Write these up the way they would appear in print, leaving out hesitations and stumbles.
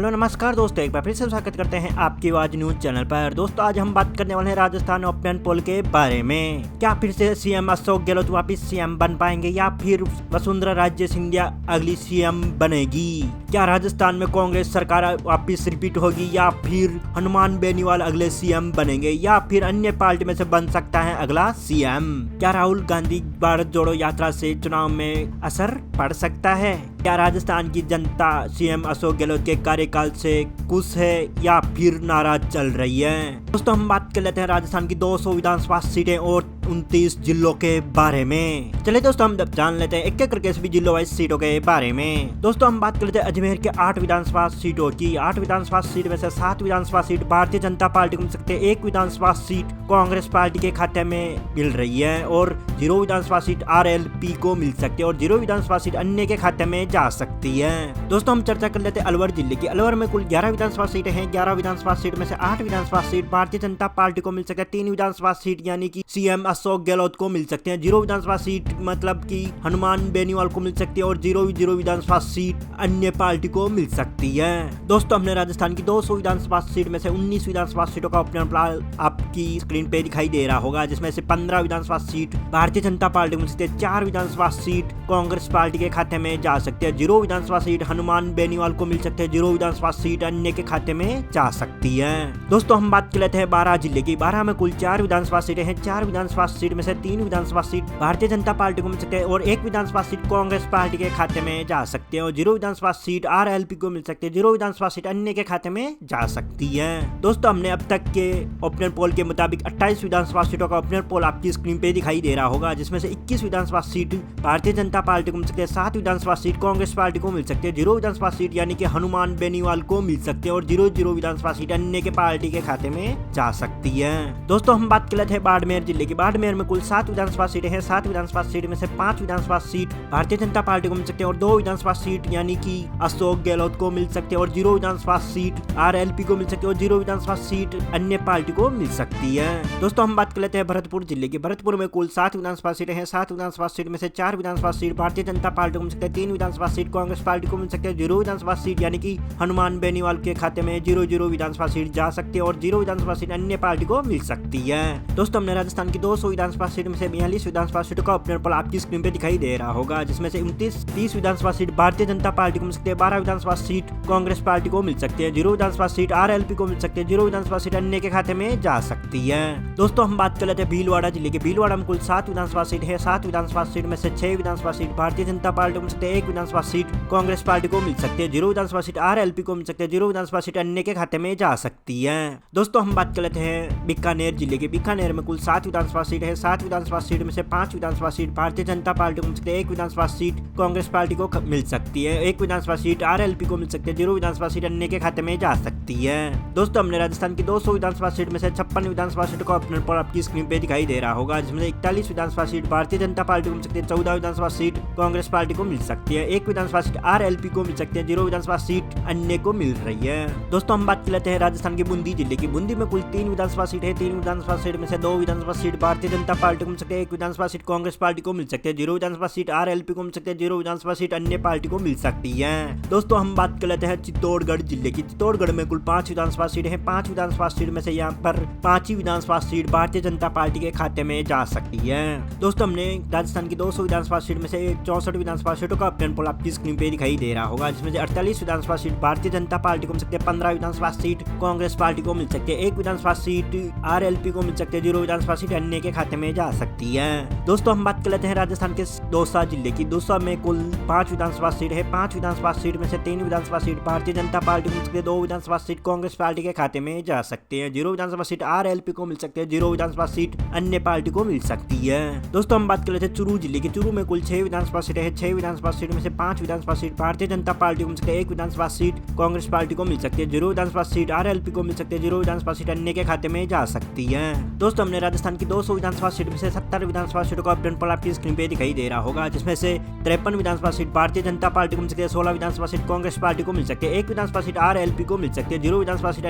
Hello नमस्कार दोस्तों, एक बार फिर से स्वागत करते हैं आपकी आवाज न्यूज चैनल पर। दोस्तों आज हम बात करने वाले हैं राजस्थान ओपिनियन पोल के बारे में। क्या फिर से सीएम अशोक गहलोत वापिस सीएम बन पाएंगे या फिर वसुंधरा राजे सिंधिया अगली सीएम बनेगी? क्या राजस्थान में कांग्रेस सरकार वापिस रिपीट होगी या फिर हनुमान बेनीवाल अगले सीएम बनेंगे या फिर अन्य पार्टी में से बन सकता है अगला सीएम? क्या राहुल गांधी भारत जोड़ो यात्रा से चुनाव में असर पड़ सकता है? क्या राजस्थान की जनता सीएम अशोक गहलोत के कार्यकाल से खुश है या फिर नाराज चल रही है? दोस्तों हम बात कर लेते हैं राजस्थान की 200 विधानसभा सीटें और 29 जिलों के बारे में। चलिए दोस्तों हम जान लेते हैं एक एक करके सभी जिलों वाइज सीटों के बारे में। दोस्तों हम बात कर लेते हैं अजमेर के 8 विधानसभा सीटों की। 8 विधानसभा सीट में से 7 विधानसभा सीट भारतीय जनता पार्टी को मिल सकते हैं, 1 विधानसभा सीट कांग्रेस पार्टी के खाते में मिल रही है और 0 विधानसभा सीट आरएलपी को मिल सकती है और 0 विधानसभा सीट अन्य के खाते में जा सकती है। दोस्तों हम चर्चा कर लेते हैं अलवर जिले की। अलवर में कुल 11 विधानसभा सीटें हैं। 11 विधानसभा सीट में से 8 विधानसभा सीट भारतीय जनता पार्टी को मिल सकती है, 3 विधानसभा सीट यानी कि सीएम अशोक गहलोत को मिल सकते हैं, 0 विधानसभा सीट मतलब कि हनुमान बेनीवाल को मिल सकती है और 0 विधानसभा सीट अन्य पार्टी को मिल सकती है। दोस्तों हमने राजस्थान की 200 विधानसभा सीट में से 19 विधानसभा सीटों का ओपिनियन पोल आपकी स्क्रीन पे दिखाई दे रहा होगा, जिसमें से 15 विधानसभा सीट भारतीय जनता पार्टी को मिल सकती है, 4 विधानसभा सीट कांग्रेस पार्टी के खाते में जा सकती है, 0 विधानसभा सीट हनुमान बेनीवाल को मिल सकते हैं, 0 विधानसभा सीट अन्य के खाते में जा सकती है। दोस्तों हम बात कर लेते हैं 12 जिले की। 12 में कुल 4 विधानसभा सीटें हैं। 4 विधानसभा सीट में से 3 विधानसभा सीट भारतीय जनता पार्टी को मिल सकते हैं और 1 विधानसभा सीट कांग्रेस पार्टी के खाते में जा सकते हैं और 0 विधानसभा सीट आरएलपी को मिल सकती है, 0 विधानसभा सीट अन्य के खाते में जा सकती है। दोस्तों हमने अब तक के ओपिनियन पोल के मुताबिक 28 विधानसभा सीटों का ओपिनियन पोल आपकी स्क्रीन पे दिखाई दे रहा होगा, जिसमें से 21 विधानसभा सीट भारतीय जनता पार्टी को मिल सकती है, 7 विधानसभा सीट कांग्रेस पार्टी को मिल सकती है, 0 विधानसभा सीट यानी कि हनुमान बेनीवाल को मिल सकती है और 0 विधानसभा सीट अन्य के पार्टी के खाते में जा सकती है। दोस्तों हम बात कर लेते हैं बाड़मेर जिले की। बाड़मेर में कुल 7 विधानसभा सीटें हैं। 7 विधानसभा सीट में से 5 विधानसभा सीट भारतीय जनता पार्टी को मिल सकती है और 2 विधानसभा सीट यानी कि अशोक गहलोत को मिल सकती है और 0 विधानसभा सीट आरएलपी को मिल सकती है और 0 विधानसभा सीट अन्य पार्टी को मिल सकती है। दोस्तों हम बात कर लेते हैं भरतपुर जिले की। भरतपुर में कुल 7 विधानसभा सीटें हैं। 7 विधानसभा सीट में से 4 विधानसभा सीट भारतीय जनता पार्टी को मिल सकती है, 3 विधानसभा सीट कांग्रेस पार्टी को मिल सकती है, 0 विधानसभा सीट यानी कि हनुमान बेनीवाल के खाते में 0 विधानसभा सीट जा सकती है और 0 विधानसभा सीट अन्य पार्टी को मिल सकती है। दोस्तों हमने राजस्थान की 200 विधानसभा सीट में से 42 विधानसभा सीटों का ओपिनियन पोल आपकी स्क्रीन पे दिखाई दे रहा होगा, जिसमें से 30 विधानसभा सीट भारतीय जनता पार्टी को मिल सकती है, 12 विधानसभा सीट कांग्रेस पार्टी को मिल सकती है, 0 विधानसभा सीट आरएलपी को मिल सकती है, 0 विधानसभा सीट अन्य के खाते में जा सकती है। दोस्तों हम बात कर लेते हैं भीलवाड़ा जिले के। भीलवाड़ा में कुल 7 विधानसभा सीट है। 7 विधानसभा सीट में से 6 विधानसभा सीट भारतीय जनता पार्टी को मिल सकती है, 1 विधानसभा सीट कांग्रेस पार्टी को मिल सकती है, 0 विधानसभा सीट आरएलपी को मिल सकती है, 0 विधानसभा सीट अन्य के खाते में जा सकती है। दोस्तों हम बात कर लेते हैं बीकानेर जिले के। बीकानेर में कुल 7 विधानसभा सीट है। 7 विधानसभा सीट में से 5 विधानसभा सीट भारतीय जनता पार्टी को मिल सकती है, 1 विधानसभा सीट कांग्रेस पार्टी को मिल सकती है, 1 विधानसभा सीट आरएलपी को मिल सकती है, 0 विधानसभा सीट अन्य के खाते में जा सकती है। दोस्तों हमने राजस्थान की 200 विधानसभा सीट में से 56 विधानसभा सीटों का ओपिनियन पोल आपकी स्क्रीन पे दिखाई दे रहा होगा, जिसमें 41 विधानसभा सीट भारतीय जनता पार्टी को मिल सकती है, 14 विधानसभा सीट कांग्रेस पार्टी को मिल सकती है, 1 विधानसभा सीट आरएलपी को मिल सकती है, 0 विधानसभा सीट अन्य को मिल रही है। दोस्तों हम बात कर लेते हैं राजस्थान की बूंदी जिले की। बूंदी में कुल 3 विधानसभा सीट है। 3 विधानसभा सीट में से 2 विधानसभा सीट भारतीय जनता पार्टी को मिल सकती है, 1 विधानसभा सीट कांग्रेस पार्टी को मिल सकती है, 0 विधानसभा सीट आरएलपी को मिल सकती है, 0 विधानसभा सीट अन्य पार्टी को मिल सकती है। दोस्तों हम बात कर लेते हैं चित्तौड़गढ़ जिले की। चित्तौड़गढ़ में कुल 5 विधानसभा सीट है। 5 विधानसभा सीट में से यहाँ पर 5 ही विधानसभा सीट भारतीय जनता पार्टी के खाते में जा सकती है। दोस्तों हमने राजस्थान की 200 विधानसभा सीट में से 64 विधानसभा सीटों का ओपिनियन पोल आपकी स्क्रीन पे दिखाई दे रहा होगा, जिसमें से 48 विधानसभा सीट भारतीय जनता पार्टी को मिल सकती है, 15 विधानसभा सीट कांग्रेस पार्टी को मिल सकती है, 1 विधानसभा सीट आरएलपी को मिल सकती है, 0 विधानसभा सीट अन्य के खाते में जा सकती है। दोस्तों हम बात कर लेते हैं राजस्थान के दौसा जिले की। दौसा में कुल 5 विधानसभा सीट है। 5 विधानसभा सीट में से 3 विधानसभा सीट भारतीय जनता पार्टी को मिल सकती है, 2 विधानसभा सीट कांग्रेस पार्टी के खाते में जा सकते हैं, 0 विधानसभा सीट आरएलपी को मिल सकती है, 0 विधानसभा सीट अन्य पार्टी को मिल सकती है। दोस्तों हम बात कर लेते हैं चूरू जिले की। चूरू में कुल 6 विधानसभा सीटें हैं। 6 विधानसभा सीट में से 5 विधानसभा सीट भारतीय जनता पार्टी को मिल सकती है, 1 विधानसभा सीट कांग्रेस पार्टी को मिल सकती है, 0 विधानसभा सीट आरएलपी को मिल सकती है, 0 विधानसभा सीट अन्य के खाते में जा सकती है। दोस्तों हमने राजस्थान की 200 विधानसभा सीट में से 70 विधानसभा सीटों का ओपिनियन पोल आपकी स्क्रीन पे दिखाई दे रहा होगा, जिसमें से 53 विधानसभा सीट भारतीय जनता पार्टी को मिल सकती है, 16 विधानसभा सीट कांग्रेस पार्टी को मिल सकती है, 1 विधानसभा सीट आरएलपी को मिल सकती है, 0 विधानसभा सीट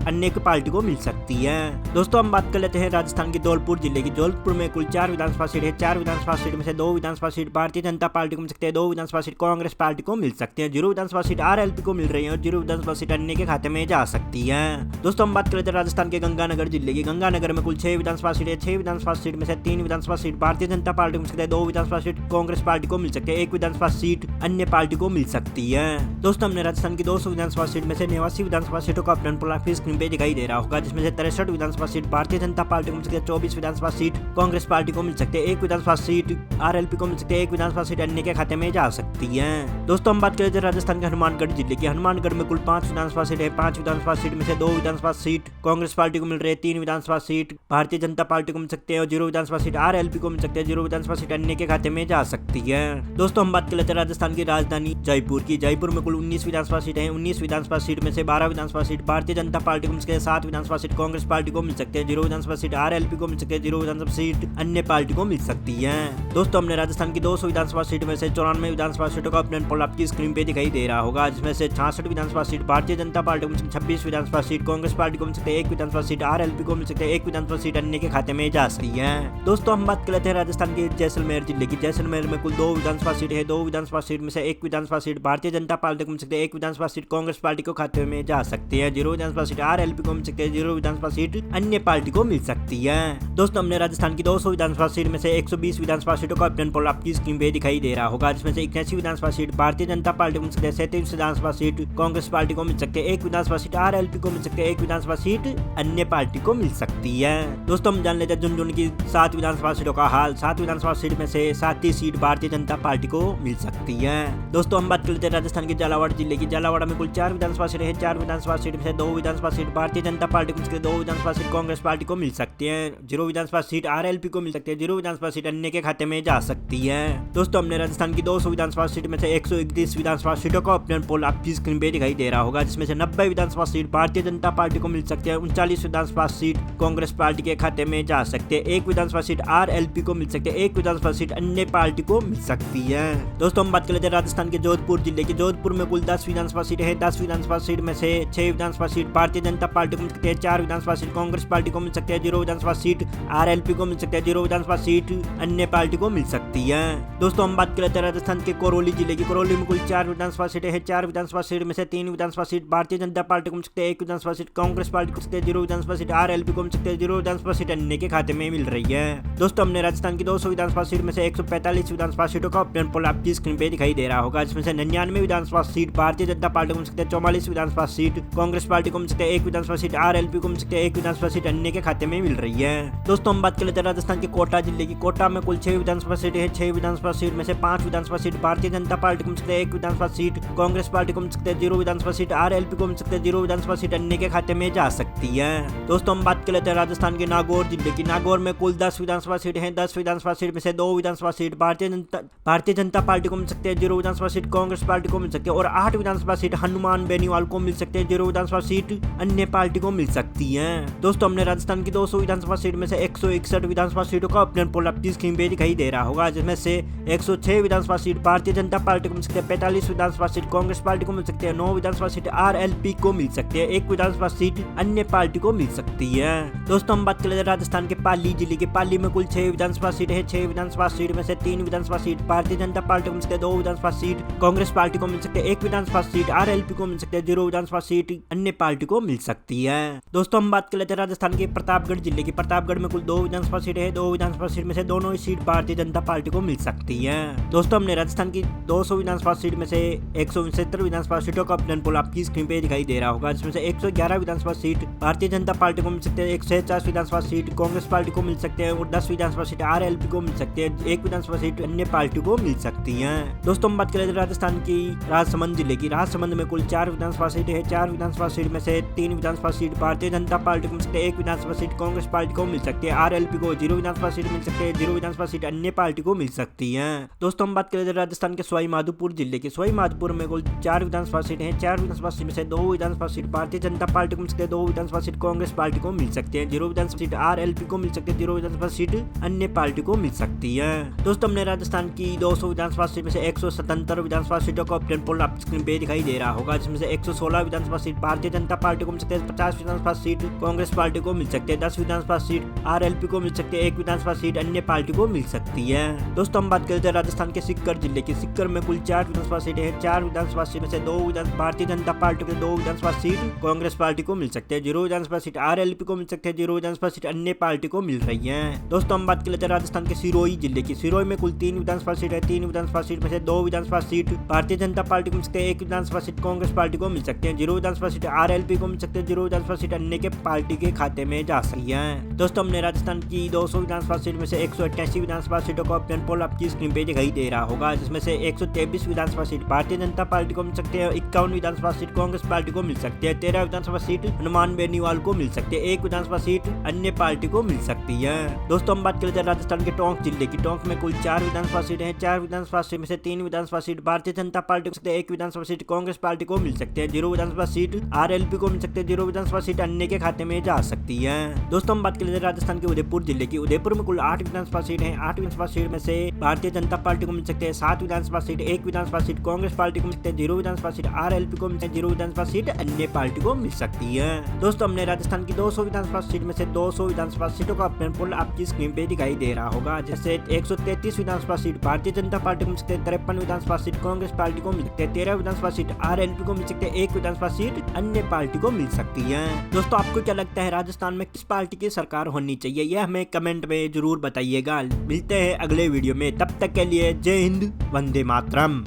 अन्य पार्टी को मिल सकती है। दोस्तों हम बात कर लेते हैं राजस्थान के धौलपुर जिले की। धौलपुर में कुल 4 विधानसभा सीट है। 4 विधानसभा सीट में से 2 विधानसभा सीट भारतीय जनता पार्टी को मिल सकते हैं 2 विधानसभा सीट कांग्रेस पार्टी को मिल सकते हैं, 0 विधानसभा सीट आरएलपी को मिल रही है और 0 विधानसभा सीट अन्य के खाते में जा सकती है। दोस्तों हम बात कर लेते हैं राजस्थान के गंगानगर जिले की। गंगानगर में कुल 6 विधानसभा सीट है, 6 विधानसभा सीट में से 3 विधानसभा सीट भारतीय जनता पार्टी को मिल सकते हैं, 2 विधानसभा सीट कांग्रेस पार्टी को मिल सकते हैं, 1 विधानसभा सीट अन्य पार्टी को मिल सकती है। दोस्तों हमने राजस्थान की 200 विधानसभा सीट में से 89 विधानसभा सीटों का अपना पोल आपकी स्क्रीन पे दिखाई दे रहा होगा, जिसमें से 63 विधानसभा सीट भारतीय जनता पार्टी को मिल सकती है, 24 विधानसभा सीट कांग्रेस पार्टी को मिल सकते हैं, 1 विधानसभा सीट आरएलपी को मिल सकती है, 1 विधानसभा सीट अन्य के खाते में जा सकती है। दोस्तों हम बात करें राजस्थान के हनुमानगढ़ जिले की। हनुमानगढ़ में कुल 5 विधानसभा सीट है, 5 विधानसभा सीट में से 2 विधानसभा सीट कांग्रेस पार्टी को मिल रही है, 3 विधानसभा सीट भारतीय जनता पार्टी को मिल सकते हैं और 0 विधानसभा सीट आरएलपी को मिल सकते हैं, 0 विधानसभा सीट अन्य के खाते में जा सकती है। दोस्तों हम बात कर लेते हैं राजस्थान की राजधानी जयपुर की। जयपुर में कुल 19 विधानसभा सीट है, 19 विधानसभा सीट में से 12 विधानसभा सीट भारतीय जनता पार्टी को मिल सकते हैं, 7 विधानसभा सीट कांग्रेस पार्टी को मिल सकते हैं, 0 विधानसभा सीट आरएलपी को मिल सकते हैं, 0 विधानसभा सीट अन्य पार्टी को मिल सकती है। दोस्तों हमने राजस्थान की 200 विधानसभा सीट में से 94 विधानसभा सीटों का अपडेट पोल आपकी स्क्रीन पे दिखाई दे रहा होगा, जिसमें से 66 विधानसभा सीट भारतीय जनता पार्टी को मिल सकती है, 26 विधानसभा सीट कांग्रेस पार्टी को मिल सकते हैं, 1 विधानसभा सीट आरएलपी को मिल सकते हैं, 1 विधानसभा सीट अन्य के खाते में जा सकती है। दोस्तों हम बात कर लेते हैं राजस्थान के जैसलमेर जिले की। जैसलमेर में कुल 2 विधानसभा सीट है, 2 विधानसभा सीट में से 1 विधानसभा सीट भारतीय जनता पार्टी को मिल सकती है, 1 विधानसभा सीट कांग्रेस पार्टी को खाते में जा सकती है, 0 विधानसभा सीट आरएलपी को मिल सकती है, 0 विधानसभा सीट अन्य पार्टी को मिल सकती है। दोस्तों हमने राजस्थान की 200 विधानसभा सीट में से 120 विधानसभा सीटों का अपडेट पोल आपकी स्क्रीन पे दिखाई दे रहा होगा, जिसमें से 81 विधानसभा सीट भारतीय जनता पार्टी को मिल सकती है, 37 विधानसभा सीट कांग्रेस पार्टी को मिल सकती है, 1 विधानसभा सीट आरएलपी को मिल सकती है, 1 विधानसभा सीट अन्य पार्टी को मिल सकती है। दोस्तों हम जान लेते हैं झुंझुनू की 7 विधानसभा सीटों का हाल। 7 विधानसभा सीट में से 7 ही सीट भारतीय जनता पार्टी को मिल सकती है। दोस्तों हम बात कर लेते हैं राजस्थान के झालावाड़ जिले की। झालावाड़ में कुल 4 विधानसभा सीट है, 4 विधानसभा सीट में से 2 विधानसभा सीट भारतीय जनता पार्टी को मिल सकती है, 2 विधानसभा सीट कांग्रेस पार्टी को मिल सकती है, 0 विधानसभा सीट आरएलपी को मिल सकती है, 0 विधानसभा सीट अन्य के खाते में जा सकती है। दोस्तों हमने राजस्थान की 200 विधानसभा सीट में से 131 विधानसभा सीटों का अपडेट पोल आपकी स्क्रीन पे दिखाई दे रहा होगा, जिसमें से 90 विधानसभा सीट भारतीय जनता पार्टी को मिल सकती है, 39 विधानसभा सीट कांग्रेस पार्टी के खाते में जा सकते हैं, 1 विधानसभा सीट आरएलपी को मिल सकती है, 1 विधानसभा सीट अन्य पार्टी को मिल सकती है। दोस्तों हम बात कर लेते हैं राजस्थान के जोधपुर जिले की। जोधपुर में कुल 10 विधानसभा सीट है, 10 विधानसभा सीट में से 6 विधानसभा सीट भारतीय जनता पार्टी को मिल सकती है, 4 विधानसभा सीट कांग्रेस पार्टी को मिल सकती है, 0 विधानसभा सीट आरएलपी को मिल सकती है, 0 विधानसभा सीट अन्य पार्टी को मिल सकती है। दोस्तों हम बात कर लेते हैं राजस्थान के करौली जिले की। करौली में कुल 4 विधानसभा सीटें हैं, 4 विधानसभा सीट में से 3 विधानसभा सीट भारतीय जनता पार्टी को मिल सकती है, 1 विधानसभा सीट कांग्रेस पार्टी को मिल सकती है, 0 विधानसभा सीट आरएलपी को मिल सकती है, 0 विधानसभा सीट अन्य के खाते में मिल रही है। दोस्तों हमने राजस्थान की 200 विधानसभा सीट में से 145 विधानसभा सीटों का अपडेट पोल आपकी स्क्रीन पे दिखाई दे रहा होगा, जिसमें से 99 विधानसभा सीट भारतीय जनता पार्टी को मिल सकती है, 44 विधानसभा सीट कांग्रेस पार्टी को मिल सकती है, 1 विधानसभा सीट आरएलपी को मिल सकती है, 1 विधानसभा सीट अन्य के खाते में मिल रही है। दोस्तों हम बात कर लेते हैं राजस्थान के कोटा जिले की। कोटा में कुल 6 विधानसभा सीटें हैं, 6 विधानसभा सीट में से 5 विधानसभा सीट भारतीय जनता पार्टी को मिल सकती है, 1 विधानसभा सीट कांग्रेस पार्टी को मिल सकती है, 0 विधानसभा सीट आरएलपी को मिल सकती है, 0 विधानसभा सीट अन्य के खाते में जा सकती है। दोस्तों हम बात कर लेते हैं राजस्थान के नागौर जिले की। नागौर में कुल 10 विधानसभा सीट हैं, 10 विधानसभा सीट में से 2 विधानसभा सीट भारतीय जनता पार्टी को मिल सकती है, 0 विधानसभा सीट कांग्रेस पार्टी को मिल सकती है और 8 विधानसभा सीट हनुमान बेनीवाल को मिल सकते हैं, 0 विधानसभा सीट अन्य पार्टी को मिल सकती है। दोस्तों हमने राजस्थान की 200 विधानसभा सीट में से 161 विधानसभा सीटों का अपडेट पोल आपकी स्क्रीन पे दिखाई दे रहा होगा, जिसमें से 106 विधानसभा सीट भारतीय जनता पार्टी को मिल सकती है, 45 विधानसभा सीट कांग्रेस पार्टी को मिल सकती है, 9 विधानसभा सीट आरएलपी को मिल सकती है, 1 विधानसभा सीट अन्य पार्टी को मिल सकती है। दोस्तों हम बात कर लेते हैं राजस्थान के पाली जिले के। पाली में कुल 6 विधानसभा सीट है, 6 विधानसभा सीट में से 3 विधानसभा सीट भारतीय जनता पार्टी को मिल सकती है, 2 विधानसभा सीट कांग्रेस पार्टी को मिल सकती है, 1 विधानसभा सीट आरएलपी को मिल सकती है, 0 विधानसभा सीट अन्य पार्टी को मिल सकती है। दोस्तों हम बात कर लेते हैं राजस्थान के प्रतापगढ़ जिले की। प्रतापगढ़ में कुल 2 विधानसभा सीट है, 2 विधानसभा सीट में से दोनों ही सीट भारतीय जनता पार्टी को मिल सकती है। दोस्तों हमने राजस्थान की 200 विधानसभा सीट में से 169 विधानसभा सीटों का अपडेट पोल आपकी स्क्रीन पे दिखाई दे रहा होगा, जिसमें से 111 विधानसभा सीट भारतीय जनता पार्टी को मिल सकते हैं, 150 विधानसभा सीट कांग्रेस पार्टी को मिल सकते हैं और 10 विधानसभा सीट आरएलपी को मिल सकते हैं, 1 विधानसभा सीट अन्य पार्टी को मिल सकती है। दोस्तों हम बात करें राजस्थान की राजसमंद जिले की। राजसमंद में कुल 4 विधानसभा सीट है, 4 विधानसभा सीट में से 3 विधानसभा सीट भारतीय जनता पार्टी को मिल सकती है, 1 विधानसभा सीट कांग्रेस पार्टी को मिल सकती है, आरएलपी को 0 विधानसभा सीट मिल सकती है, 0 विधानसभा सीट अन्य पार्टी को मिल सकती है। दोस्तों हम बात करें राजस्थान के सवाई माधोपुर जिले की। सवाई माधोपुर में कुल 4 विधानसभा सीट है, 4 विधानसभा सीट में से 2 विधानसभा सीट भारतीय जनता पार्टी को मिल सकती है, 2 विधानसभा सीट कांग्रेस पार्टी को मिल सकती है, 0 विधानसभा सीट आरएलपी को मिल सकती है, 0 विधानसभा सीट अन्य पार्टी को मिल सकती है। दोस्तों हमने राजस्थान की 200 विधानसभा सीट में से 177 विधानसभा सीटों का अपडेट पोल आपकी स्क्रीन पे दिखाई दे रहा होगा, जिसमें से 116 विधानसभा सीट भारतीय जनता पार्टी को मिल सकती है, 50 विधानसभा सीट कांग्रेस पार्टी को मिल सकती है, 10 विधानसभा सीट आरएलपी को मिल सकती है, 1 विधानसभा सीट अन्य पार्टी को मिल सकती है। दोस्तों हम बात करें जाए राजस्थान के सीकर जिले की, सीकर में कुल 4 विधानसभा सीटें हैं। 4 विधानसभा सीट में से 2 भारतीय जनता पार्टी को, 2 विधानसभा सीट कांग्रेस पार्टी को मिल सकते हैं। 0 विधानसभा सीट आरएलपी को मिल सकते हैं। 0 विधानसभा सीट अन्य पार्टी को मिल रही है। दोस्तों हम बात कर लेते हैं राजस्थान के सिरोही जिले की। सिरोही में कुल 3 विधानसभा सीट है। 3 विधानसभा सीट में से 2 विधानसभा सीट भारतीय जनता पार्टी को मिल सकते हैं। 1 विधानसभा सीट कांग्रेस पार्टी को मिल सकते हैं। 0 विधानसभा सीट आरएलपी को मिल सकते हैं। 0 विधानसभा सीट अन्य के पार्टी के खाते में जा सकती है। दोस्तों हमने राजस्थान की 200 विधानसभा सीट में से 188 विधानसभा सीटों का ऑप्शन पोल आपकी स्क्रीन पे दिखाई दे रहा होगा, जिसमें से 123 विधानसभा सीट भारतीय जनता पार्टी को मिल सकते हैं। 51 विधानसभा सीट कांग्रेस पार्टी को मिल सकती है। 13 विधानसभा सीट हनुमान बेनीवाल को मिल सकती है। 1 विधानसभा सीट अन्य पार्टी को मिल सकती है। दोस्तों हम बात कर लेते हैं राजस्थान के टोंक जिले की। टोंक में कुल 4 विधानसभा सीटें हैं। 4 विधानसभा सीट में से 3 विधानसभा सीट भारतीय जनता पार्टी को, 1 विधानसभा सीट कांग्रेस पार्टी को मिल सकते हैं। 0 विधानसभा सीट आरएलपी को मिल सकते हैं। 0 विधानसभा सीट अन्य के खाते में जा सकती है। दोस्तों हम बात कर लेते हैं राजस्थान के उदयपुर जिले की। उदयपुर में कुल 8 विधानसभा सीट हैं। 8 विधानसभा सीट में से भारतीय जनता पार्टी को मिल सकते हैं 7 विधानसभा सीट, 1 विधानसभा सीट कांग्रेस पार्टी को मिल सकते हैं। 0 विधानसभा सीट आरएलपी को मिल सकते हैं। 0 विधानसभा सीट अन्य पार्टी को मिल सकती है। दोस्तों हमने राजस्थान की 200 विधानसभा सीट में से 200 विधानसभा सीटों का ऑप्शन पोल आपकी स्क्रीन पे दिखाई दे रहा होगा, जैसे 133 विधानसभा सीट भारतीय जनता पार्टी को मिल सकते हैं। 53 विधानसभा सीट कांग्रेस पार्टी को मिल सकते हैं। 13 विधानसभा सीट आरएलपी को मिल सकते हैं। 1 विधानसभा सीट अन्य पार्टी को मिल सकती है। दोस्तों आपको क्या लगता है राजस्थान में किस पार्टी की सरकार होनी चाहिए, यह हमें कमेंट में जरूर बताइएगा। मिलते हैं अगले वीडियो में, तब तक के लिए जय हिंद, वंदे मातरम।